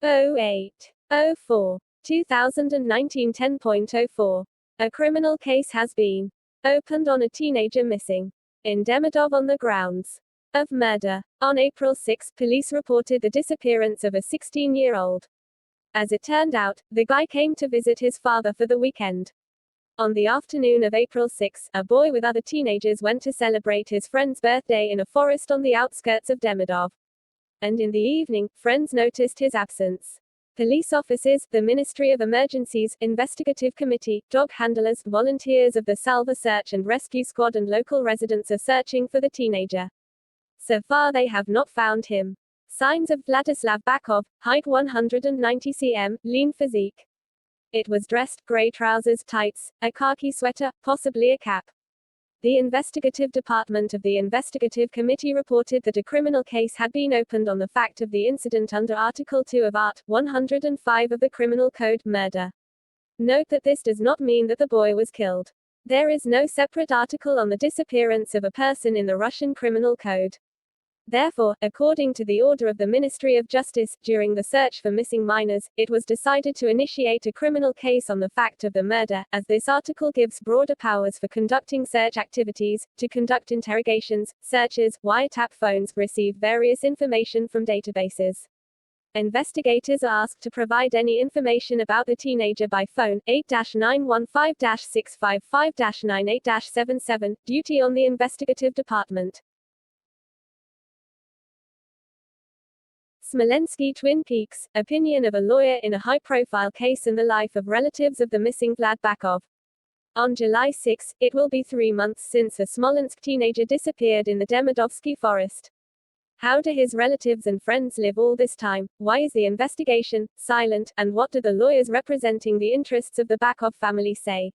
0804 2019 10.04. A criminal case has been opened on a teenager missing in Demidov on the grounds of murder. On April 6, police reported the disappearance of a 16-year-old. As it turned out, the guy came to visit his father for the weekend. On the afternoon of April 6, a boy with other teenagers went to celebrate his friend's birthday in a forest on the outskirts of Demidov. And in the evening, friends noticed his absence. Police officers, the Ministry of Emergencies, Investigative Committee, dog handlers, volunteers of the Salva Search and Rescue Squad and local residents are searching for the teenager. So far they have not found him. Signs of Vlad Bakhov, height 190 cm, lean physique. It was dressed, grey trousers, tights, a khaki sweater, possibly a cap. The investigative department of the investigative committee reported that a criminal case had been opened on the fact of the incident under Article 2 of Art. 105 of the Criminal Code, murder. Note that this does not mean that the boy was killed. There is no separate article on the disappearance of a person in the Russian Criminal Code. Therefore, according to the order of the Ministry of Justice, during the search for missing minors, it was decided to initiate a criminal case on the fact of the murder, as this article gives broader powers for conducting search activities, to conduct interrogations, searches, wiretap phones, receive various information from databases. Investigators are asked to provide any information about the teenager by phone, 8-915-655-98-77, duty on the investigative department. Smolensk, Twin Peaks, opinion of a lawyer in a high-profile case and the life of relatives of the missing Vlad Bakhov. On July 6, it will be 3 months since a Smolensk teenager disappeared in the Demidovsky forest. How do his relatives and friends live all this time? Why is the investigation silent? And what do the lawyers representing the interests of the Bakhov family say?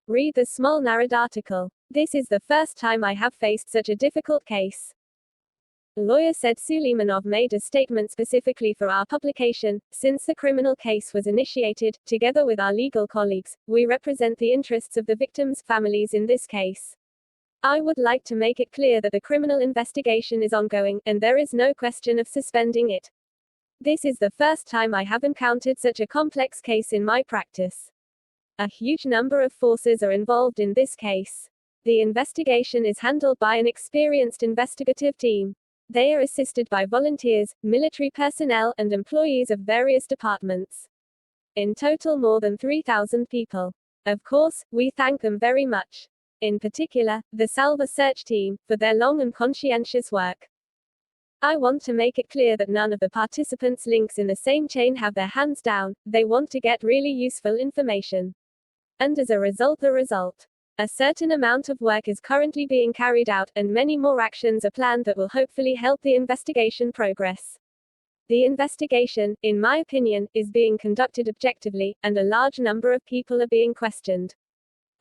Read the Smolensk article. This is the first time I have faced such a difficult case. Lawyer said Suleimanov made a statement specifically for our publication. Since the criminal case was initiated, together with our legal colleagues, we represent the interests of the victims' families in this case. I would like to make it clear that the criminal investigation is ongoing, and there is no question of suspending it. This is the first time I have encountered such a complex case in my practice. A huge number of forces are involved in this case. The investigation is handled by an experienced investigative team. They are assisted by volunteers, military personnel, and employees of various departments. In total, more than 3,000 people. Of course, we thank them very much. In particular, the Salva Search team, for their long and conscientious work. I want to make it clear that none of the participants' links in the same chain have their hands down. They want to get really useful information. And as a result, a certain amount of work is currently being carried out, and many more actions are planned that will hopefully help the investigation progress. The investigation, in my opinion, is being conducted objectively, and a large number of people are being questioned.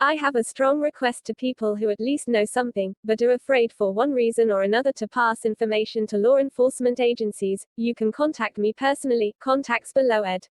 I have a strong request to people who at least know something, but are afraid for one reason or another to pass information to law enforcement agencies. You can contact me personally, contacts below ed.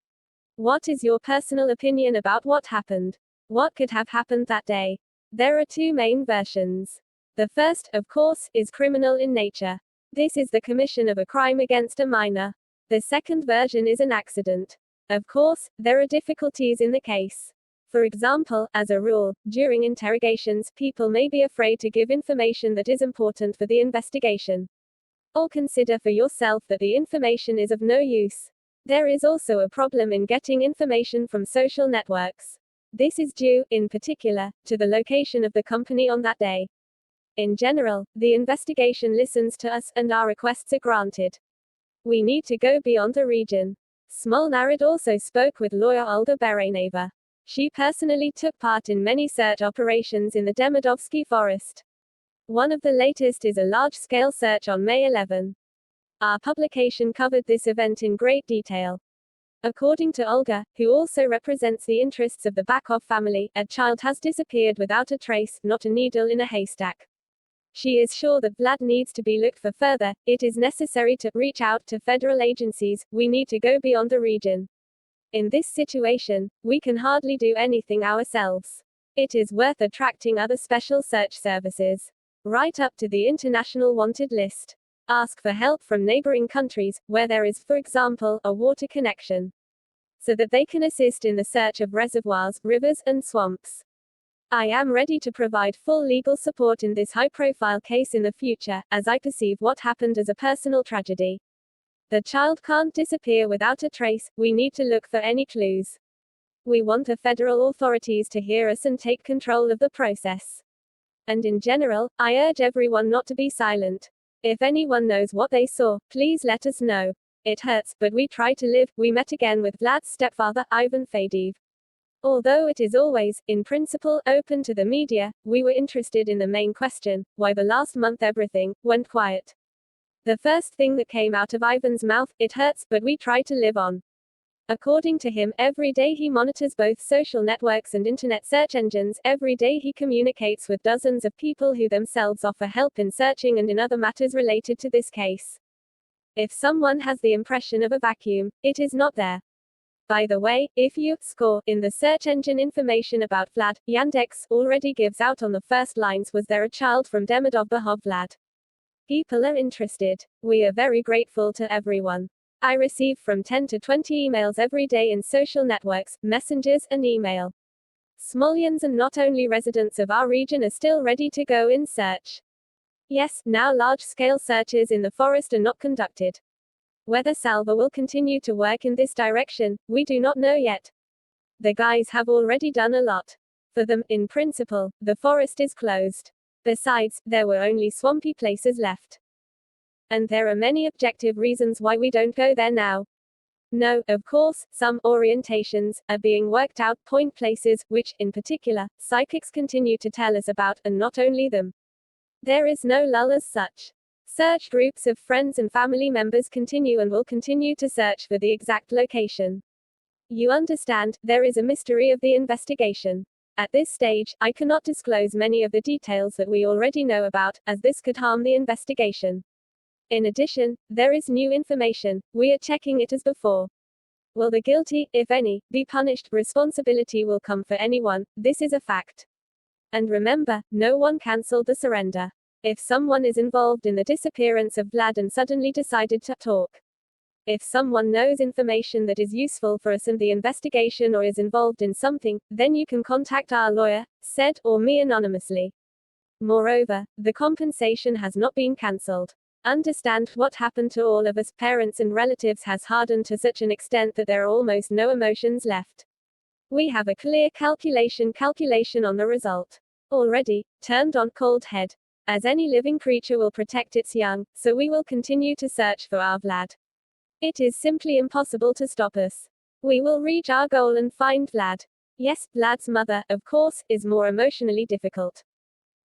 What is your personal opinion about what happened? What could have happened that day? There are two main versions. The first, of course, is criminal in nature. This is the commission of a crime against a minor. The second version is an accident. Of course, there are difficulties in the case. For example, as a rule, during interrogations, people may be afraid to give information that is important for the investigation. Or consider for yourself that the information is of no use. There is also a problem in getting information from social networks. This is due, in particular, to the location of the company on that day. In general, the investigation listens to us, and our requests are granted. We need to go beyond the region. Smolensk also spoke with lawyer Olga Bereneva. She personally took part in many search operations in the Demidovsky forest. One of the latest is a large-scale search on May 11. Our publication covered this event in great detail. According to Olga, who also represents the interests of the Bakhov family, a child has disappeared without a trace, not a needle in a haystack. She is sure that Vlad needs to be looked for further. It is necessary to reach out to federal agencies. We need to go beyond the region. In this situation, we can hardly do anything ourselves. It is worth attracting other special search services. Right up to the international wanted list. Ask for help from neighboring countries, where there is, for example, a water connection, so that they can assist in the search of reservoirs, rivers, and swamps. I am ready to provide full legal support in this high-profile case in the future, as I perceive what happened as a personal tragedy. The child can't disappear without a trace, we need to look for any clues. We want the federal authorities to hear us and take control of the process. And in general, I urge everyone not to be silent. If anyone knows what they saw, please let us know. It hurts, but we try to live. We met again with Vlad's stepfather, Ivan Fadiev. Although it is always, in principle, open to the media, we were interested in the main question, why the last month everything went quiet. The first thing that came out of Ivan's mouth, it hurts, but we try to live on. According to him, every day he monitors both social networks and internet search engines. Every day he communicates with dozens of people who themselves offer help in searching and in other matters related to this case. If someone has the impression of a vacuum, it is not there. By the way, if you score in the search engine information about Vlad, Yandex already gives out on the first lines, was there a child from Demidov Bakhov Vlad? People are interested. We are very grateful to everyone. I receive from 10 to 20 emails every day in social networks, messengers, and email. Smolens and not only residents of our region are still ready to go in search. Yes, now large-scale searches in the forest are not conducted. Whether Salva will continue to work in this direction, we do not know yet. The guys have already done a lot. For them, in principle, the forest is closed. Besides, there were only swampy places left. And there are many objective reasons why we don't go there now. No, of course, some orientations are being worked out, point places, which, in particular, psychics continue to tell us about, and not only them. There is no lull as such. Search groups of friends and family members continue and will continue to search for the exact location. You understand, there is a mystery of the investigation. At this stage, I cannot disclose many of the details that we already know about, as this could harm the investigation. In addition, there is new information. We are checking it as before. Will the guilty, if any, be punished? Responsibility will come for anyone, this is a fact. And remember, no one cancelled the surrender. If someone is involved in the disappearance of Vlad and suddenly decided to talk. If someone knows information that is useful for us and the investigation or is involved in something, then you can contact our lawyer, said, or me anonymously. Moreover, the compensation has not been cancelled. Understand, what happened to all of us, parents and relatives, has hardened to such an extent that there are almost no emotions left. We have a clear calculation on the result. Already, turned on cold head. As any living creature will protect its young, so we will continue to search for our Vlad. It is simply impossible to stop us. We will reach our goal and find Vlad. Yes, Vlad's mother, of course, is more emotionally difficult.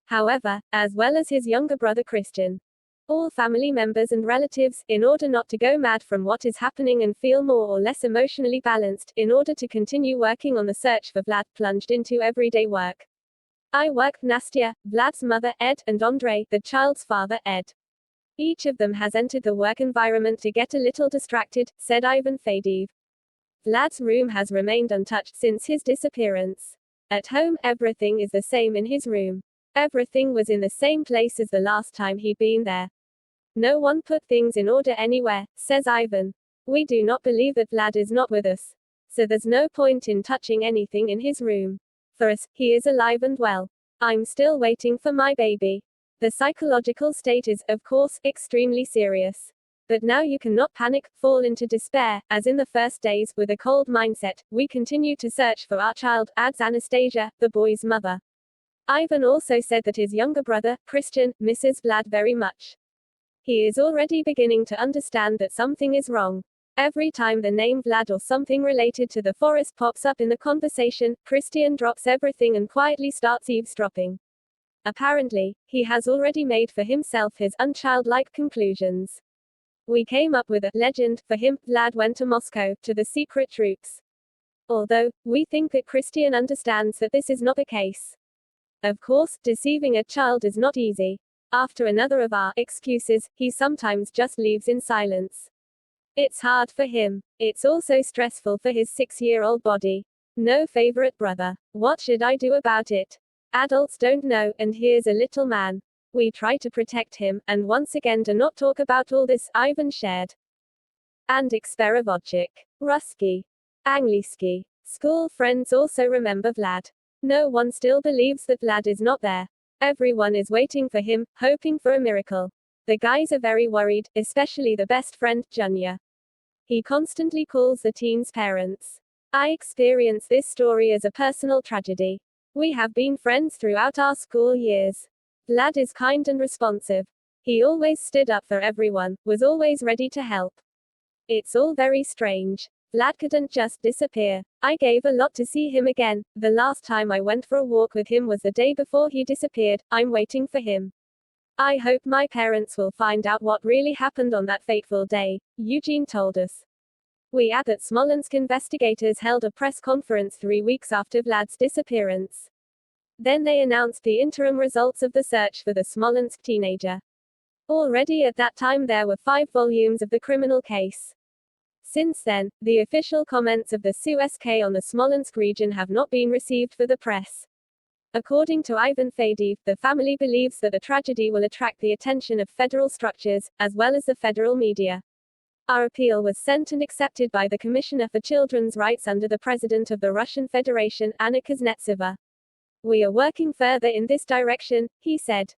However, as well as his younger brother Christian, all family members and relatives, in order not to go mad from what is happening and feel more or less emotionally balanced, in order to continue working on the search for Vlad, plunged into everyday work. I work, Nastya, Vlad's mother, Ed, and Andrei, the child's father, Ed. Each of them has entered the work environment to get a little distracted, said Ivan Fadiev. Vlad's room has remained untouched since his disappearance. At home, everything is the same in his room. Everything was in the same place as the last time he'd been there. No one put things in order anywhere, says Ivan. We do not believe that Vlad is not with us. So there's no point in touching anything in his room. For us, he is alive and well. I'm still waiting for my baby. The psychological state is, of course, extremely serious. But now you cannot panic, fall into despair, as in the first days, with a cold mindset. We continue to search for our child, adds Anastasia, the boy's mother. Ivan also said that his younger brother, Christian, misses Vlad very much. He is already beginning to understand that something is wrong. Every time the name Vlad or something related to the forest pops up in the conversation, Christian drops everything and quietly starts eavesdropping. Apparently, he has already made for himself his unchildlike conclusions. We came up with a legend for him. Vlad went to Moscow, to the secret troops. Although, we think that Christian understands that this is not the case. Of course, deceiving a child is not easy. After another of our excuses, he sometimes just leaves in silence. It's hard for him. It's also stressful for his 6-year-old body. No favorite brother. What should I do about it? Adults don't know, and here's a little man. We try to protect him, and once again do not talk about all this, Ivan shared. And Eksperovodchik. Ruski. Angliski. School friends also remember Vlad. No one still believes that Vlad is not there. Everyone is waiting for him, hoping for a miracle. The guys are very worried, especially the best friend, Junya. He constantly calls the teens' parents. I experience this story as a personal tragedy. We have been friends throughout our school years. Vlad is kind and responsive. He always stood up for everyone, was always ready to help. It's all very strange. Vlad couldn't just disappear. I gave a lot to see him again. The last time I went for a walk with him was the day before he disappeared. I'm waiting for him. I hope my parents will find out what really happened on that fateful day, Eugene told us. We add that Smolensk investigators held a press conference 3 weeks after Vlad's disappearance. Then they announced the interim results of the search for the Smolensk teenager. Already at that time there were 5 volumes of the criminal case. Since then, the official comments of the SUSK on the Smolensk region have not been received for the press. According to Ivan Fadiev, the family believes that the tragedy will attract the attention of federal structures, as well as the federal media. Our appeal was sent and accepted by the Commissioner for Children's Rights under the President of the Russian Federation, Anna Kuznetsova. We are working further in this direction, he said.